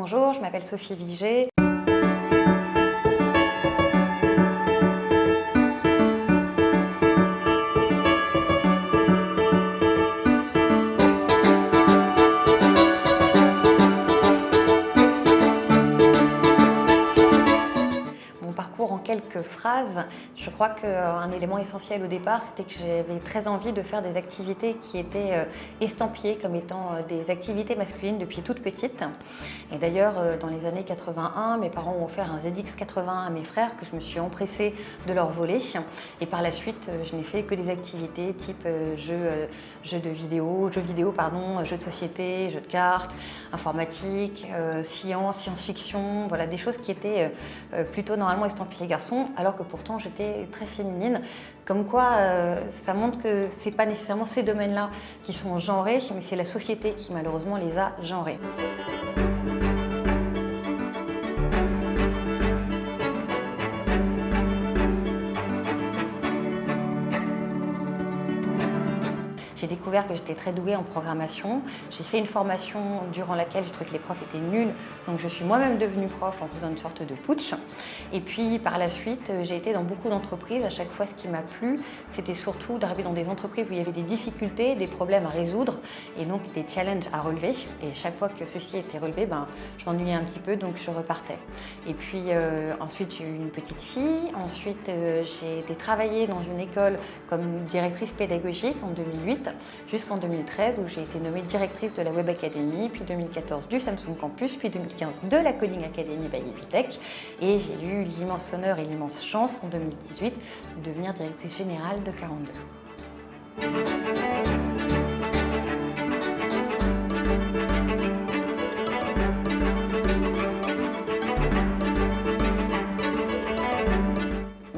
Bonjour, je m'appelle Sophie Viger. Mon parcours en quelques phrases, je crois qu'un élément essentiel au départ, c'était que j'avais très envie de faire des activités qui étaient estampillées comme étant des activités masculines depuis toute petite. Et d'ailleurs, dans les années 81, mes parents ont offert un ZX80 à mes frères que je me suis empressée de leur voler. Et par la suite, je n'ai fait que des activités type jeux vidéo, jeux de société, jeux de cartes, informatique, science-fiction, voilà, des choses qui étaient plutôt normalement estampillées garçons, alors que pourtant j'étais très féminine. Comme quoi, ça montre que ce n'est pas nécessairement ces domaines-là qui sont genrés, mais c'est la société qui malheureusement les a genrés. J'ai découvert que j'étais très douée en programmation. J'ai fait une formation durant laquelle j'ai trouvé que les profs étaient nuls. Donc je suis moi-même devenue prof en faisant une sorte de putsch. Et puis par la suite, j'ai été dans beaucoup d'entreprises. À chaque fois, ce qui m'a plu, c'était surtout d'arriver dans des entreprises où il y avait des difficultés, des problèmes à résoudre et donc des challenges à relever. Et chaque fois que ceci était relevé, je m'ennuyais un petit peu, donc je repartais. Et puis ensuite, j'ai eu une petite fille. Ensuite, j'ai été travailler dans une école comme directrice pédagogique en 2008. Jusqu'en 2013 où j'ai été nommée directrice de la Web Academy, puis 2014 du Samsung Campus, puis 2015 de la Coding Academy by Epitech. Et j'ai eu l'immense honneur et l'immense chance en 2018 de devenir directrice générale de 42.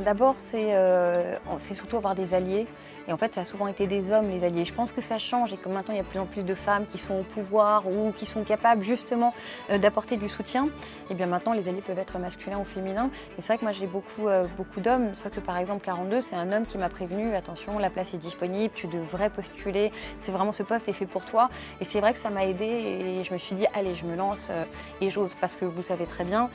D'abord, c'est surtout avoir des alliés. Et en fait, ça a souvent été des hommes, les alliés. Je pense que ça change et que maintenant, il y a de plus en plus de femmes qui sont au pouvoir ou qui sont capables justement d'apporter du soutien. Et bien maintenant, les alliés peuvent être masculins ou féminins. Et c'est vrai que moi, j'ai beaucoup d'hommes. C'est vrai que par exemple, 42, c'est un homme qui m'a prévenu, attention, la place est disponible, tu devrais postuler. C'est vraiment ce poste est fait pour toi. Et c'est vrai que ça m'a aidée et je me suis dit, allez, je me lance et j'ose. Parce que vous savez très bien,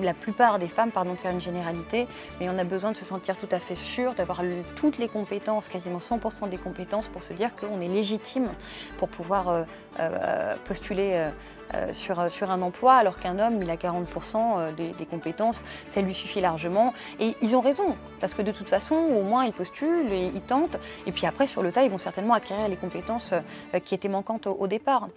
la plupart des femmes, pardon de faire une généralité, mais on a besoin de se sentir tout à fait sûr, d'avoir toutes les compétences, quasiment 100% des compétences pour se dire qu'on est légitime pour pouvoir postuler sur un emploi, alors qu'un homme, il a 40% des compétences, ça lui suffit largement. Et ils ont raison, parce que de toute façon, au moins, ils postulent, et ils tentent, et puis après, sur le tas, ils vont certainement acquérir les compétences qui étaient manquantes au départ.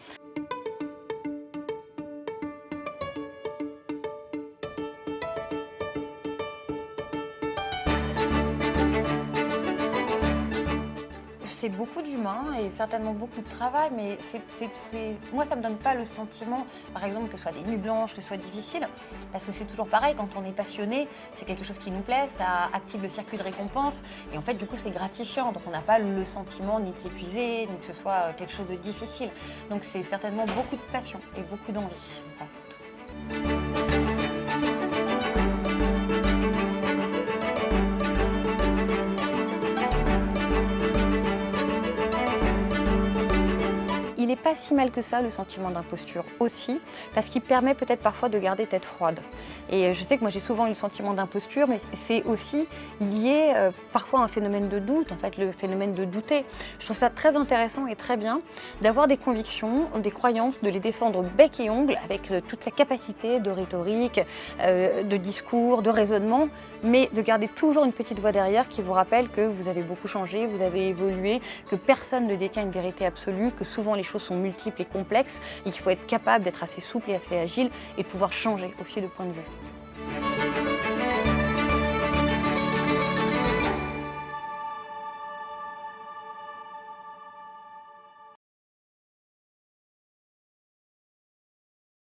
C'est beaucoup d'humain et certainement beaucoup de travail, mais moi, ça ne me donne pas le sentiment, par exemple, que ce soit des nuits blanches, que ce soit difficile, parce que c'est toujours pareil, quand on est passionné, c'est quelque chose qui nous plaît, ça active le circuit de récompense, et en fait, du coup, c'est gratifiant, donc on n'a pas le sentiment ni de s'épuiser, ni que ce soit quelque chose de difficile. Donc c'est certainement beaucoup de passion et beaucoup d'envie, surtout. Il n'est pas si mal que ça, le sentiment d'imposture aussi, parce qu'il permet peut-être parfois de garder tête froide. Et je sais que moi j'ai souvent eu le sentiment d'imposture, mais c'est aussi lié parfois à un phénomène de doute, en fait le phénomène de douter. Je trouve ça très intéressant et très bien d'avoir des convictions, des croyances, de les défendre bec et ongle avec toute sa capacité de rhétorique, de discours, de raisonnement, mais de garder toujours une petite voix derrière qui vous rappelle que vous avez beaucoup changé, vous avez évolué, que personne ne détient une vérité absolue, que souvent les choses sont multiples et complexes et qu'il faut être capable d'être assez souple et assez agile et de pouvoir changer aussi de point de vue.